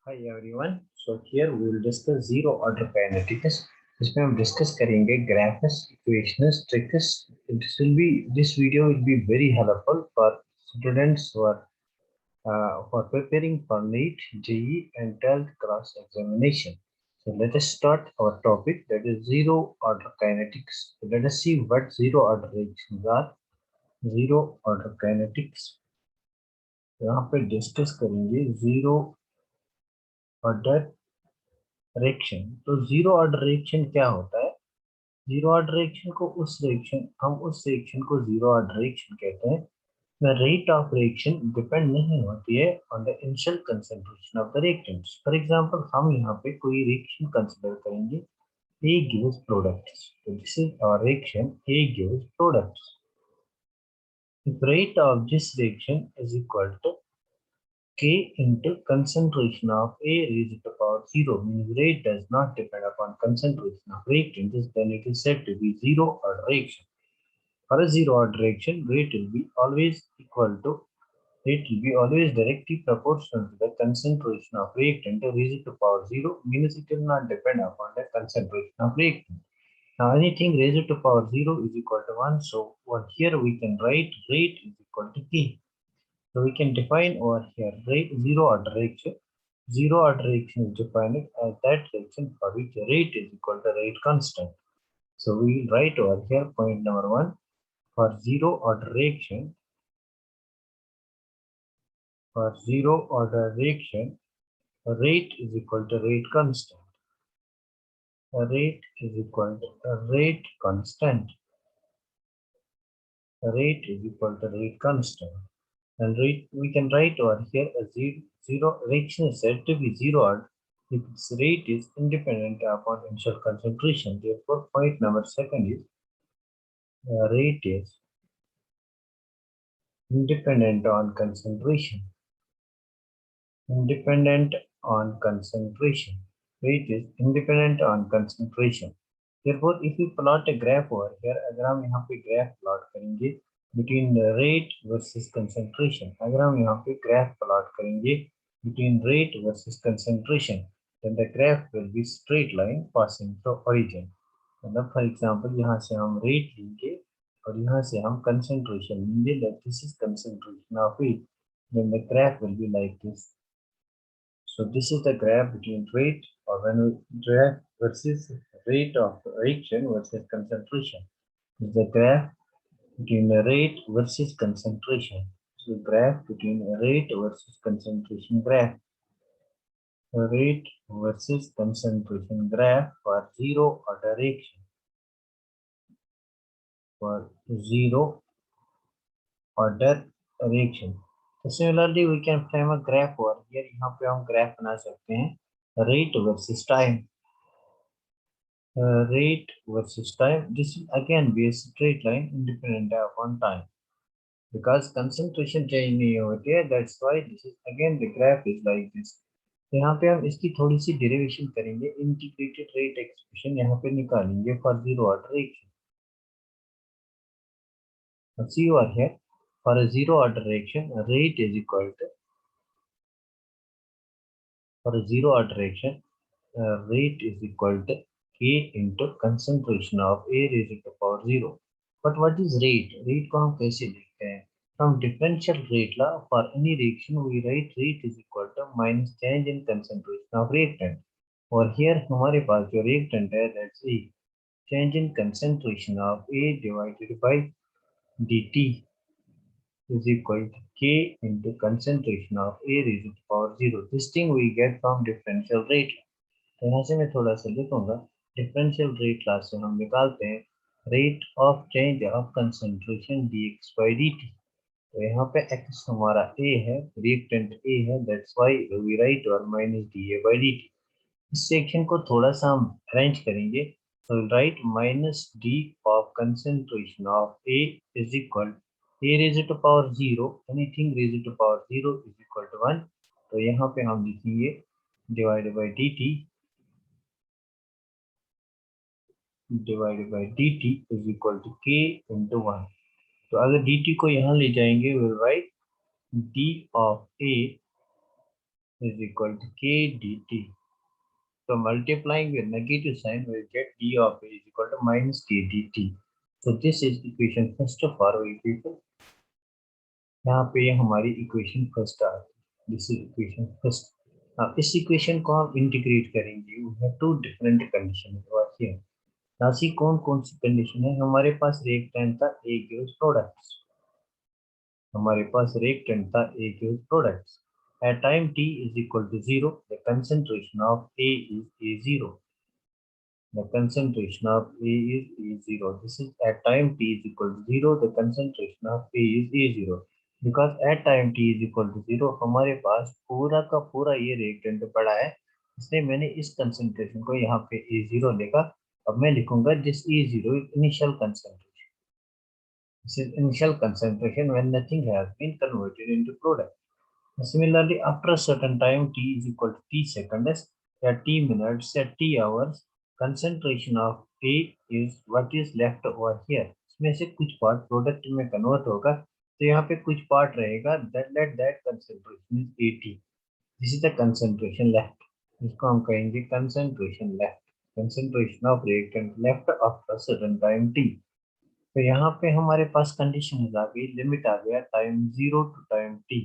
Hi everyone. So here we will discuss zero order kinetics. इसमें हम discuss करेंगे graphs, equations, tricks. This video will be very helpful for students who are for preparing for NEET, JEE, and 12th class examination. So let us start our topic, that is zero order kinetics. So let us see what zero order reactions are. Zero order kinetics. यहाँ पे discuss करेंगे zero order reaction. तो zero order reaction क्या होता है? Zero order reaction को उस reaction को जीरो ऑर्डर रिएक्शन कहते हैं। The rate of reaction depend नहीं होती है on the initial concentration of the reactants. For example, हम यहाँ पे कोई रिएक्शन कंसिडर करेंगे, A gives products. So this is our reaction, A gives products. The rate of this reaction is equal to K into concentration of A raised to the power 0, means rate does not depend upon concentration of reactants, then it is said to be zero order reaction. For a zero order reaction, rate will be always directly proportional to the concentration of reactant raised to the power 0, means it will not depend upon the concentration of reactant. Now anything raised to the power 0 is equal to 1, so here we can write rate is equal to K. So we can define over here zero order reaction. Zero order reaction is defined as that reaction for which rate is equal to rate constant. So we will write over here point number 1, for zero order reaction. For zero order reaction, rate is equal to rate constant. Rate is equal to rate constant. Rate is equal to rate constant. And rate, we can write over here a zero reaction is said to be zero order if its rate is independent upon initial concentration. Therefore, point number 2 is rate is independent on concentration. Independent on concentration. Rate is independent on concentration. Therefore, if we plot a graph over here, अगर हम यहाँ पे graph plot करेंगे between the rate versus concentration, अगर हम यहाँ पे graph plot करेंगे between rate versus concentration, then the graph will be straight line passing through origin. मतलब for example यहाँ से हम rate लेंगे और यहाँ से हम concentration लेंगे, that this is concentration of it, then the graph will be like this. So this is the graph between rate, or when we graph versus rate of reaction versus concentration. This is the graph between the rate versus concentration. So graph between rate versus concentration graph. Rate versus concentration graph for zero order reaction. For zero order reaction. So similarly, we can frame a graph over here. यहाँ पे हम graph बना सकते हैं rate versus time. Rate versus time. This will again be a straight line independent upon time, because concentration change नहीं होती है. That's why this is again the graph is like this. तो यहाँ पे हम इसकी थोड़ी सी डेरिवेशन करेंगे, इंटीग्रेटेड रेट एक्सप्रेशन यहाँ पे निकालेंगे for zero order reaction. See over here, for a zero order reaction, rate is equal to, for a zero order reaction, rate is equal to K into concentration of A raised to the power 0. But what is rate? Rate को हम कैसे लिखते हैं? From differential rate law, for any reaction we write rate is equal to minus change in concentration of reactant. और here हमारे पास जो reactant है, that's A. Change in concentration of A divided by dt is equal to K into concentration of A raised to the power 0. This thing we get from differential rate. तो यहाँ से मैं थोड़ा सा लिखूंगा, डिफरेंशियल रेट लॉ से हम निकालते हैं rate of change of concentration dx by dt. तो यहाँ पे x हमारा a है, रिएक्टेंट a है, दैट्स व्हाई वी राइट और माइनस dA by dt. इस सेक्शन को थोड़ा सा हम अरेंज करेंगे, तो write minus d of concentration of a is equal a raise to power 0, anything raise to power 0 is equal to 1. तो यहाँ पे हम लिखेंगे divided by dt divided by dt is equal to k into 1. तो अगर dt को यहाँ ले जाएंगे, we'll write d of a is equal to k dt. So multiplying with negative sign, we'll get d of a is equal to minus k dt. So this is equation first of all, people. यहाँ पे हमारी equation first आ गई, this is equation first. अब इस equation को हम integrate करेंगे, we have two different condition here. यहाँ से कौन कौन सी कंडीशन है, हमारे पास रिएक्टेंट था, ए गिव्स प्रोडक्ट्स, हमारे पास रिएक्टेंट था, A gives products. At time t is equal to 0, the concentration of A is A0. The concentration of A is A0. This is at time t is equal to 0, the concentration of A is A0. Because at time t is equal to 0, हमारे पास पूरा का पूरा ये reactant पड़ा है, इसलिए मैंने इस कंसंट्रेशन को यहाँ पे A0 लिखा। अब मैं लिखूंगा this A0 is initial concentration. This is initial concentration when nothing has been converted into product. Similarly, after a certain time t is equal to t seconds या t minutes या t hours, concentration of A is what is left over here. इसमें से कुछ part product में convert होगा, तो यहाँ पे कुछ पार्ट रहेगा, that let that concentration is AT. This is the concentration left. इसको हम कहेंगे concentration left. Concentration of reactant left after a certain time t. तो यहाँ पे हमारे पास कंडीशन आ गई, लिमिट आ गया time 0 to time t,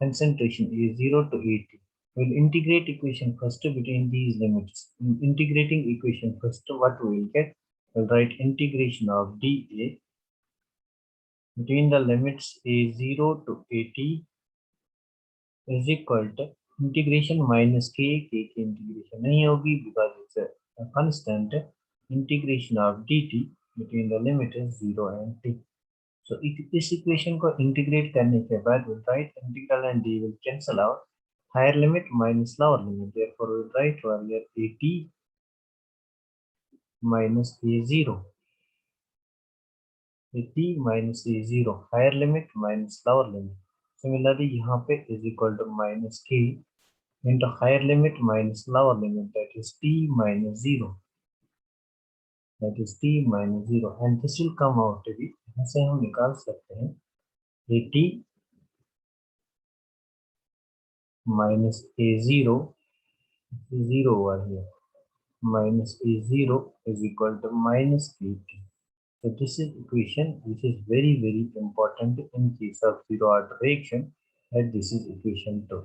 concentration is 0 to 80. We'll integrate equation first between these limits. In integrating equation first, what we will get? We'll write integration of dA between the limits a0 to 80 is equal to integration minus k की integration नहीं होगी because it's a constant, integration of dt between the limit is 0 and t. So इस equation को integrate करने के बाद we'll write integral and d will cancel out, higher limit minus lower limit, therefore we'll write here at minus a0, at minus a0, higher limit minus lower limit. Similarly यहाँ पे is equal to minus k into higher limit minus lower limit, that is t minus 0, that is t minus 0, and this will come out to be, यहाँ से हम निकाल सकते हैं at minus a0, 0 over here, minus a0 is equal to minus kt. So this is equation which is very important in case of zero order reaction, and this is equation 2.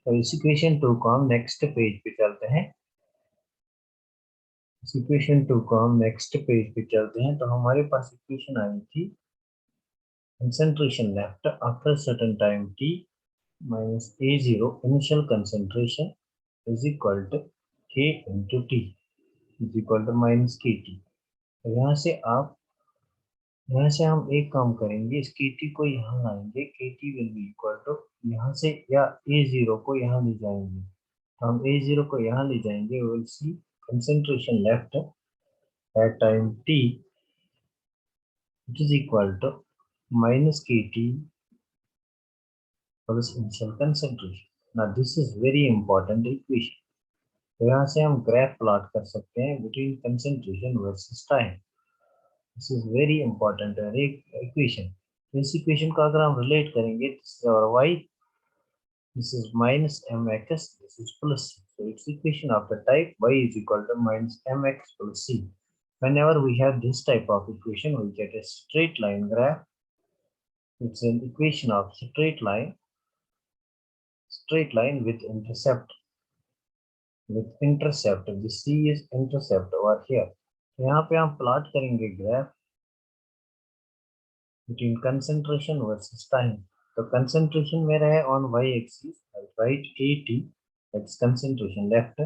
तो इस equation 2 को हम next page पे चलते हैं, इस equation 2 को हम next page पे चलते हैं। तो हमारे पास equation आई थी concentration left after certain time t minus a0 initial concentration is equal to k into t is equal to minus kt. तो यहाँ से हम एक काम करेंगे, इस kt को यहाँ लाएंगे, kt will be equal to यहाँ से, या a0 को यहाँ ले जाएंगे, तो हम a0 को यहाँ ले जाएंगे, will see concentration left at time t it is equal to minus kt for this initial concentration. Now this is very important equation. तो यहाँ से हम ग्राफ प्लॉट कर सकते हैं between concentration versus time. This is very important equation. इस equation को अगर हम relate करेंगे, this is our y, this is minus mx, this is plus c. So it's equation of the type y is equal to minus mx plus c. Whenever we have this type of equation, we get a straight line graph. It's an equation of straight line with intercept. The c is intercept over here. तो यहाँ पे हम plot करेंगे graph between concentration versus time. तो concentration मेरा है on y-axis, I'll write at, that's concentration left,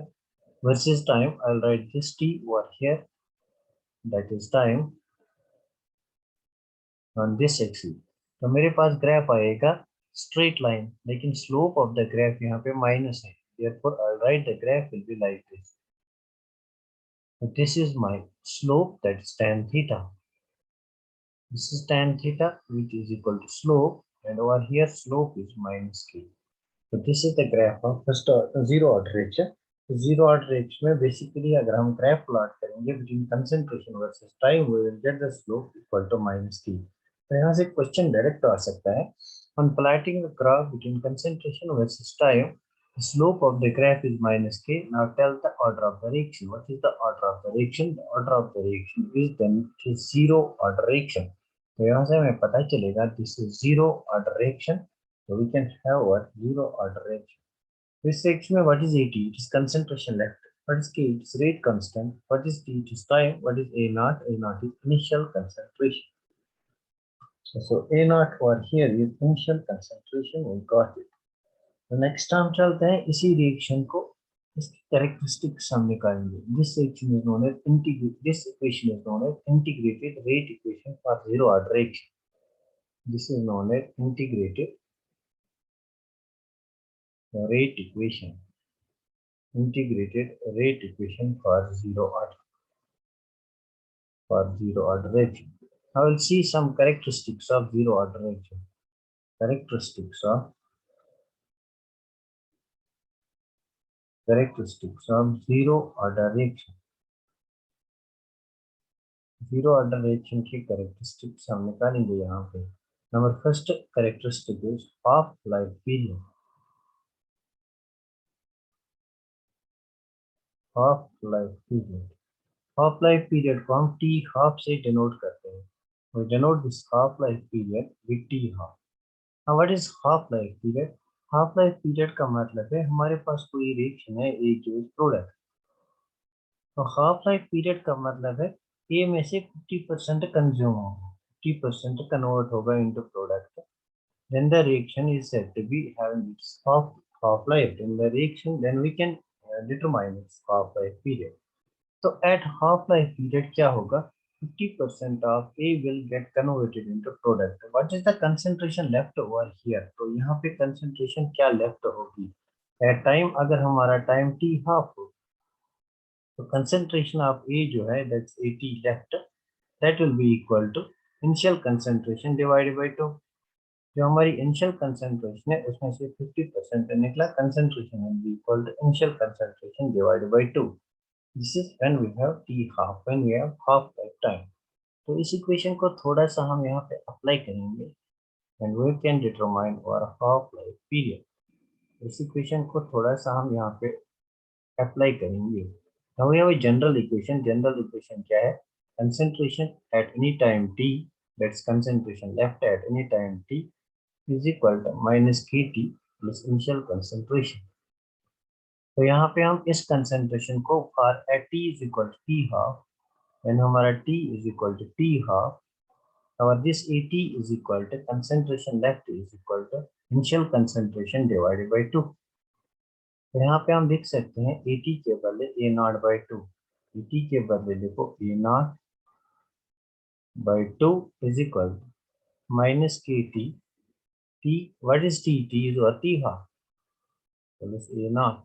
versus time, I'll write this t over here, that is time, on this axis. तो मेरे पास ग्राफ आएगा straight line, लेकिन slope of the graph यहाँ पे minus है, therefore I'll write the graph will be like this. So this is my slope, that is tan theta. This is tan theta, which is equal to slope, and over here slope is minus k. So this is the graph of first zero order reaction. तो zero order reaction में basically अगर हम graph plot करेंगे between concentration versus time, we will get the slope equal to minus k. तो यहाँ से question direct आ सकता है, on plotting the graph between concentration versus time, The slope of the graph is minus k. Now tell the order of the reaction. What is the order of the reaction? The order of the reaction is then zero order reaction. तो यहाँ से हमें पता चलेगा this is zero order reaction. So we can have what zero order reaction. This section में what is AT? It is concentration left. What is K? It is rate constant. What is T? It is time. What is A naught? A naught is initial concentration. So A naught over here is initial concentration. We got it. तो next हम चलते हैं इसी reaction को इसकी characteristics हम निकालेंगे. This reaction is known as this equation is known as integrated rate equation for zero order reaction. This is known as integrated rate equation for zero order reaction. I will see some characteristics of zero order reaction. Characteristics of zero order reaction. Zero order reaction की characteristics हम निकालेंगे यहाँ पे. Number first characteristic is half life period. Half life period. Half life period को हम T half से denote करते हैं. We denote this half life period with T half. Now what is half life period? Half life period का मतलब है हमारे पास कोई रिएक्शन है ए जो प्रोडक्ट. तो हाफ लाइफ पीरियड का मतलब है ए में से 50% कंज्यूम होगा, 50% कन्वर्ट होगा into product. Then the reaction is said to be having its half life. In the reaction, then we can determine its half life period. So at half life period क्या होगा? 50% of A will get converted into product. What is the concentration left over here? तो यहाँ पे concentration क्या left होगी? At time अगर हमारा time T half हो, तो concentration of A जो है that's 80 left, that will be equal to initial concentration divided by 2. जो हमारी इनिशियल कंसेंट्रेशन है उसमें से 50% निकला, concentration will be equal to initial concentration divided by 2. This is when we have T half, when we have half life time. तो इस equation को थोड़ा सा हम यहाँ पे अप्लाई करेंगे and we can determine our half life period. इस इक्वेशन को थोड़ा सा हम यहाँ पे अप्लाई करेंगे. Now we have a general equation. General equation क्या है? Concentration at any time t, that's concentration left at any time t, is equal to minus kT plus initial concentration. तो यहाँ पे हम इस कंसेंट्रेशन को for at t is equal to t half, when हमारा t is equal to t half, और this A t is equal to concentration left is equal to initial concentration divided by 2. तो यहाँ पे हम लिख सकते हैं ए टी के बदले A naught by 2. A t के बदले लिखो A naught by 2 is equal to minus k t. T what is t? T is और टी हाफ, तो this A naught.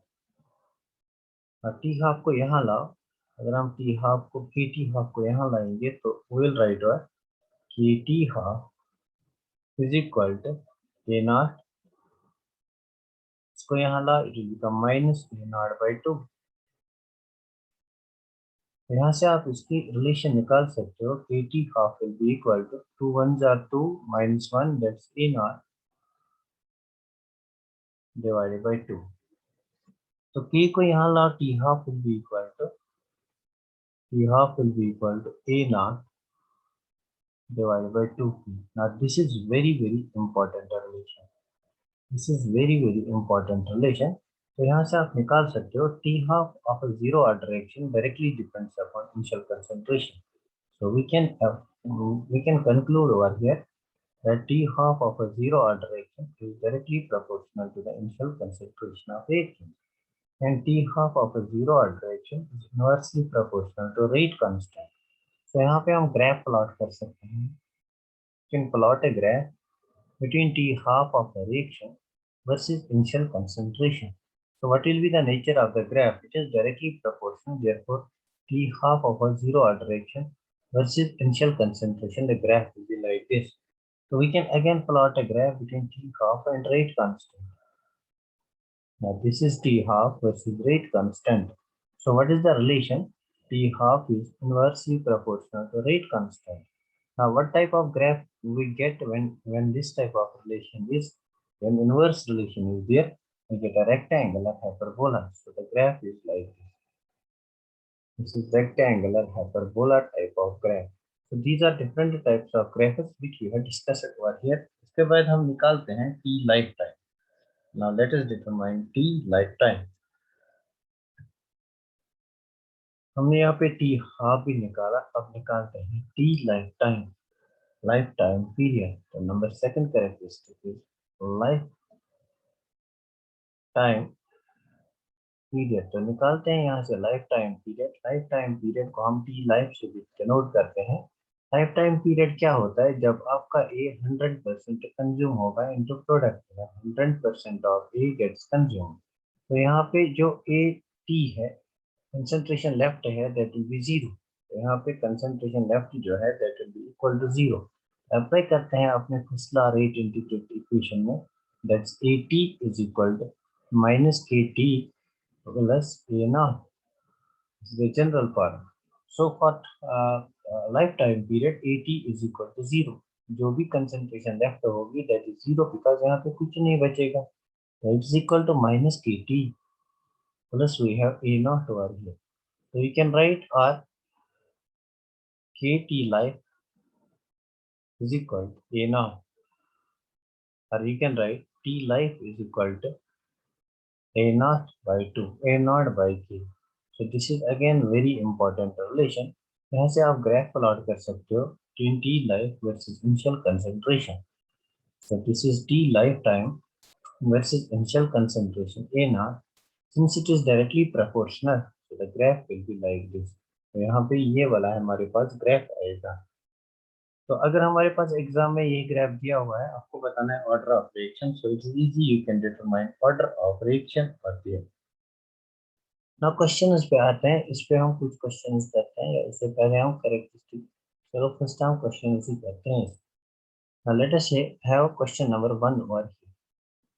T half को यहाँ लाओ, अगर हम टी हाफ को के टी हाफ को यहाँ लाएंगे तो विल राइट और k t half is equal to A naught. इसको यहाँ ला, it will become minus A naught by 2. यहाँ से आप इसकी रिलेशन निकाल सकते हो. K t half will be equal to 2 1s are 2 minus 1, that's A naught divided by 2. तो के को यहाँ लाओ, t half will be equal to A naught divided by 2p. Now this is very important relation. This is very important relation. तो यहाँ से आप निकाल सकते हो t half of a zero order reaction directly depends upon initial concentration. So we can conclude over here that t half of a zero order reaction is directly proportional to the initial concentration of reaction, and t half of a zero order reaction is inversely proportional to rate constant. तो यहाँ पे हम graph plot कर सकते हैं. You can plot a graph between T half of the reaction versus initial concentration. So what will be the nature of the graph? It is directly proportional. Therefore, T half of a zero order reaction versus initial concentration, the graph will be like this. So we can again plot a graph between T half and rate constant. Now this is T half versus rate constant. So what is the relation? T half is inversely proportional to rate constant. Now what type of graph we get when this type of relation is, when inverse relation is there? we get a rectangular hyperbola. So the graph is like this. This is rectangular hyperbola type of graph. So these are different types of graphs which we have discussed over here. इसके बाद हम निकालते हैं t lifetime. Now let us determine t lifetime. हमने यहाँ पे t half भी निकाला, अब निकालते हैं t lifetime. Lifetime period. तो number second characteristic is lifetime period. तो निकालते हैं यहाँ से life time period. Life time period को हम टी लाइफ से भी डिनोट करते हैं. लाइफ टाइम पीरियड क्या होता है? जब आपका ए 100% कंज्यूम होगा into product, 100% of A gets consume. तो यहाँ पे जो ए टी है, कंसंट्रेशन लेफ्ट है, दैट विल बी जीरो. तो यहाँ पे कंसंट्रेशन लेफ्ट जो है that will be equal to zero. Apply करते हैं अपने first law rate integrate equation में, that's A t is equal to minus k t plus A naught. This is the general form. So for lifetime period AT is equal to 0. जो भी concentration left होगी that is 0 because यहाँ पे कुछ नहीं बचेगा. So it is equal to minus KT plus we have A naught over here. So we can write our KT life is equal to A naught, or we can write T life is equal to A naught by 2, A naught by K. So this is again very important relation. यहाँ से आप graph plot कर सकते हो T life versus initial concentration. So this is T lifetime versus initial concentration A naught. Since it is directly proportional, so the graph will be like this. तो यहाँ पे ये वाला हमारे पास ग्राफ आएगा. तो अगर हमारे पास एग्जाम में ये ग्राफ दिया हुआ है, आपको बताना है order of reaction. So it is easy, you can determine order of reaction और दिया. ना क्वेश्चन पे आते हैं. इस पे हम कुछ क्वेश्चन करते हैं या इससे पहले हम करेक्टरिस्टिक. चलो फर्स्ट हम क्वेश्चन इसी करते हैं. Now let us say have question number 1 over here.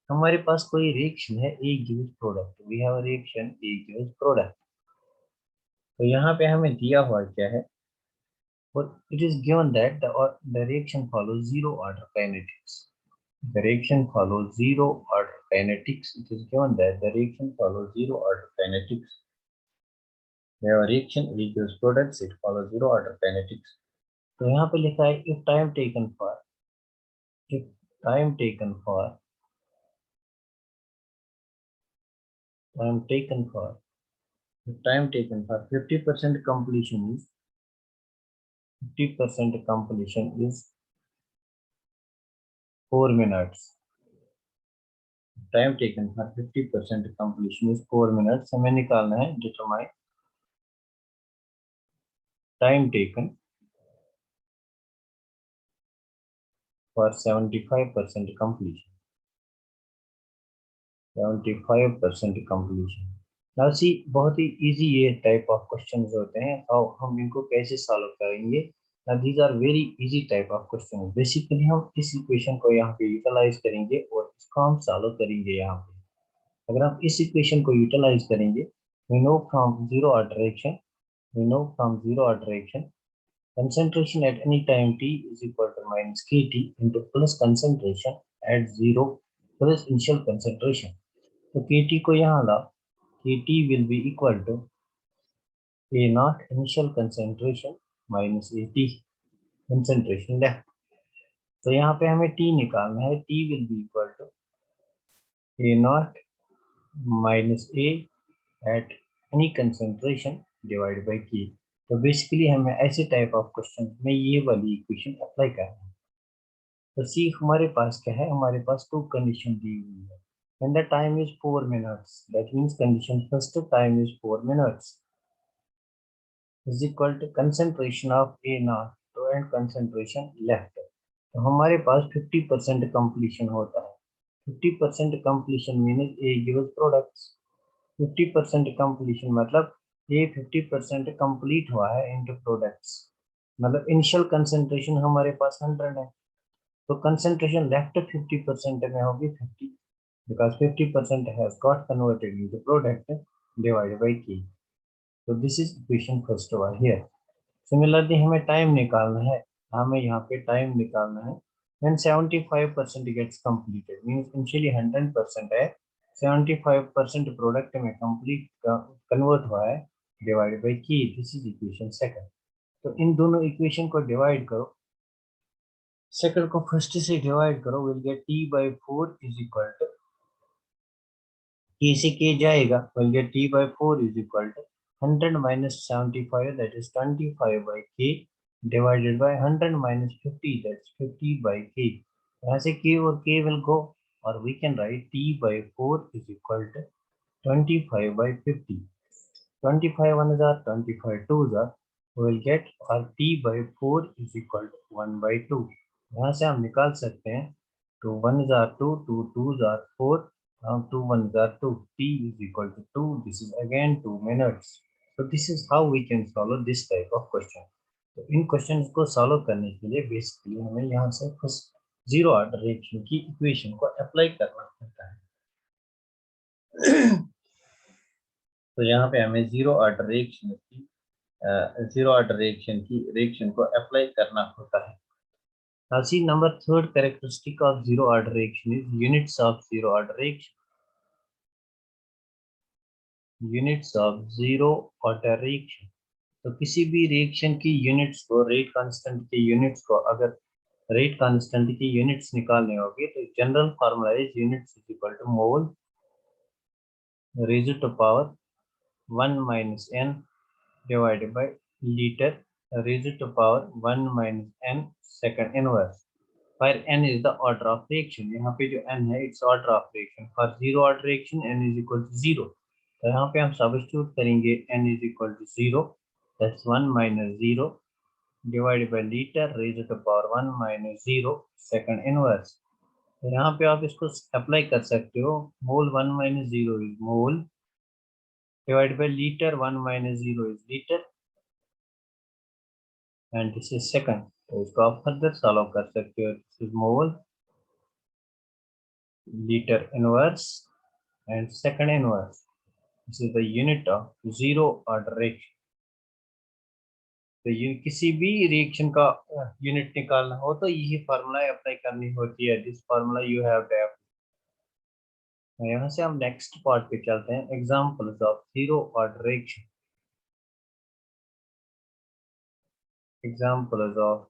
हमारे पास कोई रिएक्शन है, A gives product. We have a reaction A gives product. तो यहाँ पे हमें दिया हुआ क्या है? It is given that the reaction follows zero order kinetics. The reaction follows zero order kinetics. It is given that the reaction follows zero order kinetics. We have a reaction A gives products. It follows zero order kinetics. तो यहाँ पे लिखा है if time taken for 50% completion is 4 minutes. Time taken for 50% completion is 4 minutes. हमें निकालना है determine time taken for 75% completion. 75% completion. Now see, बहुत ही easy ये type of questions होते हैं. और हम इनको कैसे solve करेंगे? Now these are very easy type of questions. Basically हम इस equation को यहाँ पे utilize करेंगे और इसको हम solve करेंगे यहाँ पे. अगर हम इस equation को utilize करेंगे, we know from zero order reaction, concentration at any time t is equal to minus kT into plus concentration at zero plus initial concentration. तो kT को यहाँ ला, kT will be equal to A naught initial concentration minus AT concentration left. तो यहाँ पे हमें T निकालना है. T will be equal to A naught minus A at any concentration divided by K. तो बेसिकली हमें ऐसे टाइप ऑफ क्वेश्चन में ये वाली इक्वेशन अप्लाई करना है. तो सी हमारे पास क्या है? हमारे पास टू कंडीशन दी हुई है. When the time is 4 minutes, that means condition first time is 4 minutes is equal to concentration of A naught तो and concentration left. तो हमारे पास 50% completion होता है. 50% completion means A gives products. 50% completion मतलब A 50% complete हुआ है into products. मतलब initial concentration हमारे पास 100 है, तो concentration left 50% में होगी 50 because 50% has got converted into product divided by K. So this is equation first over here. Similarly हमें टाइम निकालना है. हमें यहाँ पे टाइम निकालना है when 75% gets completed means initially 100% है, 75% प्रोडक्ट में कंप्लीट कन्वर्ट हुआ है डिवाइड बाई के, दिस इज इक्वेशन सेकंड। तो इन दोनों इक्वेशन को डिवाइड करो, सेकंड को फर्स्ट से डिवाइड करो, will get t by 4 is equal to, k से के जाएगा, will get t by 4 is equal to 100 माइनस 75 that is 25 by k divided by 100 माइनस 50 दैट्स 50 बाई के। यहाँ से के और के विल गो और we can write t by 4 is equal to 25 by 50. 25 1 is 25 2 is we will get our t by 4 is equal to 1 by 2. यहाँ से हम निकाल सकते हैं, तो 1 is 2, 2 2 is 4, 2 1 is 2, t is equal to 2. This is again 2 minutes. So this is how we can solve this type of question. तो इन questions को solve करने के लिए बेसिकली हमें यहाँ से फर्स्ट जीरो ऑर्डर रिएक्शन की इक्वेशन को अप्लाई करना होता है। तो यहाँ पे हमें जीरो ऑर्डर रिएक्शन की रिएक्शन को अप्लाई करना होता है। Now see, number third characteristic of zero order reaction is units of zero order reaction. Units of zero order reaction. तो किसी भी रिएक्शन की यूनिट्स को, रेट कांस्टेंट के यूनिट्स को, अगर रेट कांस्टेंट की यूनिट्स निकालने होगी तो general formula is units is equal to mole raise to power 1 minus n divided by liter raised to power 1 minus n second inverse, where n is the order of reaction. यहाँ पे जो n है it's order of reaction. For zero order reaction n is equal to 0. तो यहाँ पे हम substitute करेंगे n is equal to 0, that's 1 minus 0 divided by liter raised to power 1 minus 0 second inverse. तो यहाँ पे आप इसको अप्लाई कर सकते हो, मोल 1 minus 0 is mole divided by liter 1 minus 0 is liter and this is second. तो इसको आप फर्दर सॉल्व कर सकते हो, this is mole liter inverse and second inverse. This is the unit of zero order reaction. तो ये किसी भी रिएक्शन का यूनिट निकालना हो तो यही फार्मूला अप्लाई करनी होती है, this formula you have to apply. यहाँ से हम नेक्स्ट पार्ट पे चलते हैं, examples of zero order reaction. Examples of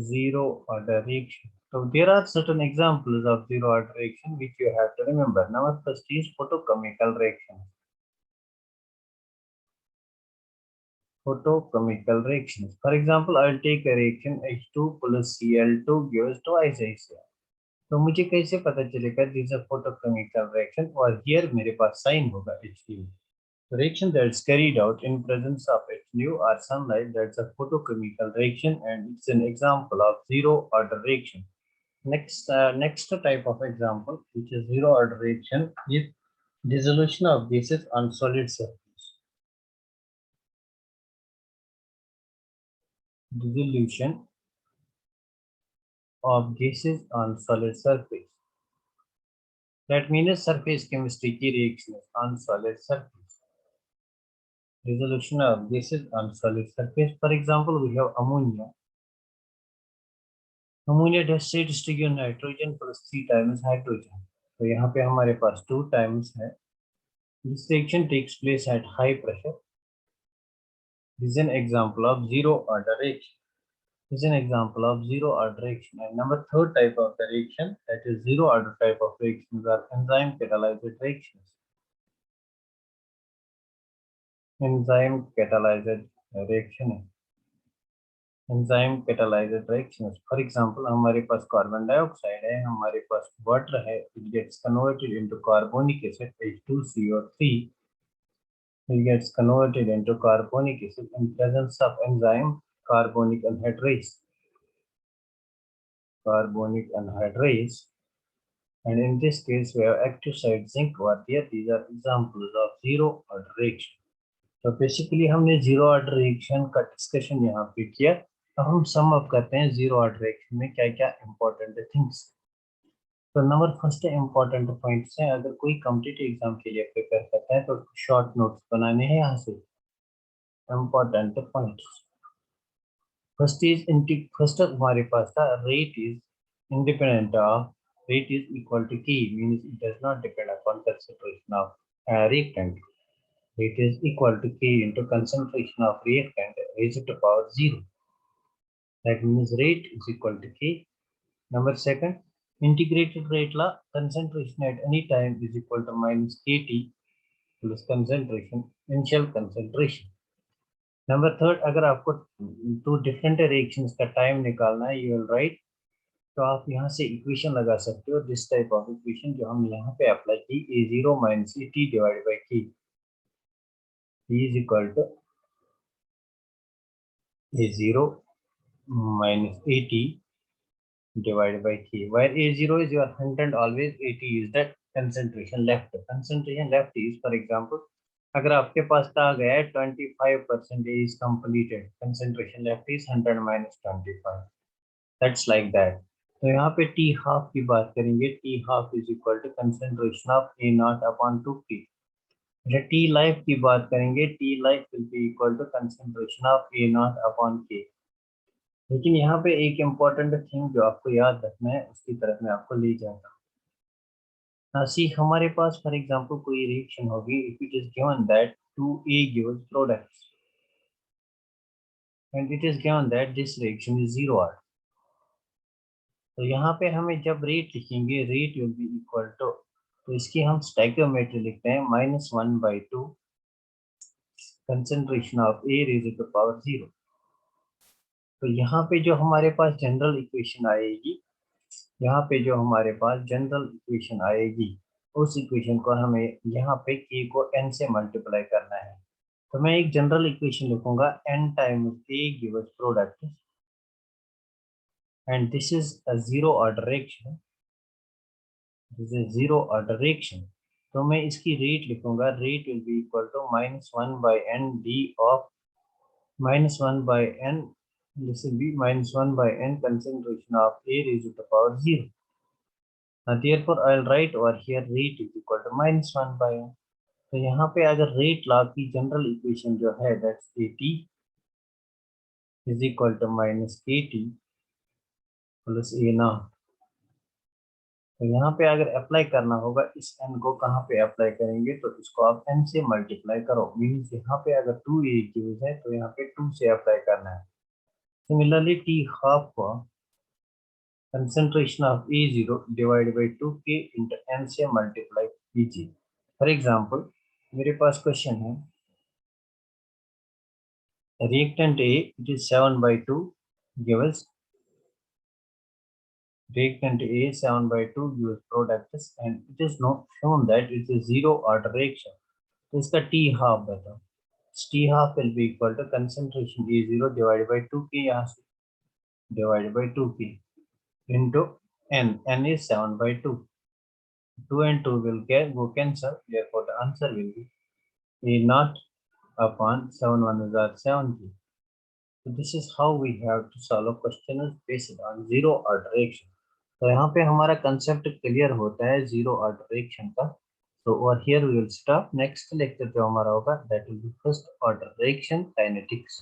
zero order reaction. So there are certain examples of zero order reaction which you have to remember. Now first is photochemical reaction. Photochemical reactions. For example, I will take a reaction H2 plus Cl2 gives twice HCl. तो मुझे कैसे पता चलेगा this is photochemical reaction, और here मेरे पास sign होगा H2. Reaction that's carried out in presence of HNU or sunlight, that's a photochemical reaction and it's an example of zero order reaction. Next type of example which is zero order reaction is dissolution of gases on solid surface. Dissolution of gases on solid surface. That means surface chemistry की reaction on solid surface. Dissolution of gases on solid surface. For example, we have ammonia. Ammonia डेस्टेट्स to give nitrogen plus 3 times hydrogen. तो यहाँ पे हमारे पास 2 times है। This reaction takes place at high pressure. This is an example of zero order reaction. This is an example of zero order reaction. And number third type of the reaction that is zero order type of reactions are enzyme catalysed reactions. Enzyme catalysed reaction, enzyme catalysed reactions. For example हमारे पास carbon dioxide है, हमारे पास water है, it gets converted into carbonic acid H2CO3, it gets converted into carbonic acid in presence of enzyme carbonic anhydrase. Carbonic anhydrase, and in this case we have active site zinc over here. These are examples of zero order reaction. तो basically हमने zero order reaction का discussion यहाँ पे किया। अब हम sum up करते हैं जीरो ऑर्डर रिएक्शन में क्या क्या इंपॉर्टेंट थिंग्स। तो नंबर फर्स्ट इंपॉर्टेंट पॉइंट्स हैं, अगर कोई कॉम्पिटिटिव एग्जाम के लिए प्रिपेयर करता है तो शॉर्ट नोट्स बनाने हैं यहाँ से। इंपॉर्टेंट पॉइंट्स, फर्स्ट हमारे पास था rate is independent of rate is equal to k means it does not depend upon concentration of reactant. Rate is equal to k into concentration of reactant raised to power 0. That means rate is equal to k. Number second, integrated rate law, concentration at any time is equal to minus kT plus concentration, initial concentration. Number third, अगर आपको to different reactions का time निकालना है, you will write, तो आप यहाँ से equation लगा सकते हो, दिस टाइप ऑफ इक्वेशन जो हम यहाँ पे अप्लाई की, A0 minus t divide by K is equal to A0 minus AT divided by K, where A0 is your 100 always, AT is that concentration left. Concentration left is, for example, अगर आपके पास कहा गया है 25% is completed, concentration left is 100 minus 25, that's like that. तो यहाँ पे T half की बात करेंगे, T half is equal to concentration of A naught upon 2K. अच्छा, T life की बात करेंगे, T life will be equal to concentration of A naught upon K. लेकिन यहाँ पे एक इम्पोर्टेंट थिंग जो आपको याद रखना है, उसकी तरफ मैं आपको ले जाऊंगा। सी हमारे पास फॉर एग्जांपल कोई रिएक्शन होगी, if it is given that 2A gives products and it is given that this reaction is 0 R, तो यहाँ पे हमें जब रेट लिखेंगे, rate will be equal to, तो इसकी हम स्टैकियोमेट्री लिखते हैं -1/2 concentration of A raise to power 0। तो यहाँ पे जो हमारे पास जनरल इक्वेशन आएगी, यहाँ पे जो हमारे पास जनरल इक्वेशन आएगी, उस इक्वेशन को हमें यहाँ पे k को n से मल्टीप्लाई करना है। तो मैं एक जनरल इक्वेशन लिखूंगा, n times A gives product and this is a zero order reaction, this is zero order reaction. तो मैं इसकी रेट लिखूंगा, rate will be equal to -1/n d of -1/n, this will be -1/n concentration of A raised to the power 0. Therefore, I will write over here rate is equal to -1/n. तो यहाँ पे अगर rate law की general equation जो है, that's AT is equal to minus KT plus A naught। तो यहाँ पे अगर अप्लाई करना होगा, इस n को कहाँ पे अप्लाई करेंगे, तो इसको आप n से मल्टीप्लाई करो, मीन्स यहाँ पे अगर 2A यूज है तो यहाँ पे 2 से अप्लाई करना है। सिमिलरली T हाफ को concentration of A0 divide by 2K into n से मल्टीप्लाई कीजिए। फॉर एग्जाम्पल, मेरे पास क्वेश्चन है, reactant A, it is 7/2 gives, reactant A 7/2 gives products and it is not shown that it is zero order reaction. तो इसका T half बताओ, T half will be equal to concentration A0 divided by 2K, यहाँ से divided by 2K into n is 7/2, 2 and 2 will go cancel, therefore the answer will be A naught upon 7 1 are 70. So this is how we have to solve a question based on zero order reaction. तो यहाँ पे हमारा concept clear होता है zero order reaction का। तो over here we will stop, next lecture जो हमारा होगा that will be first order reaction kinetics.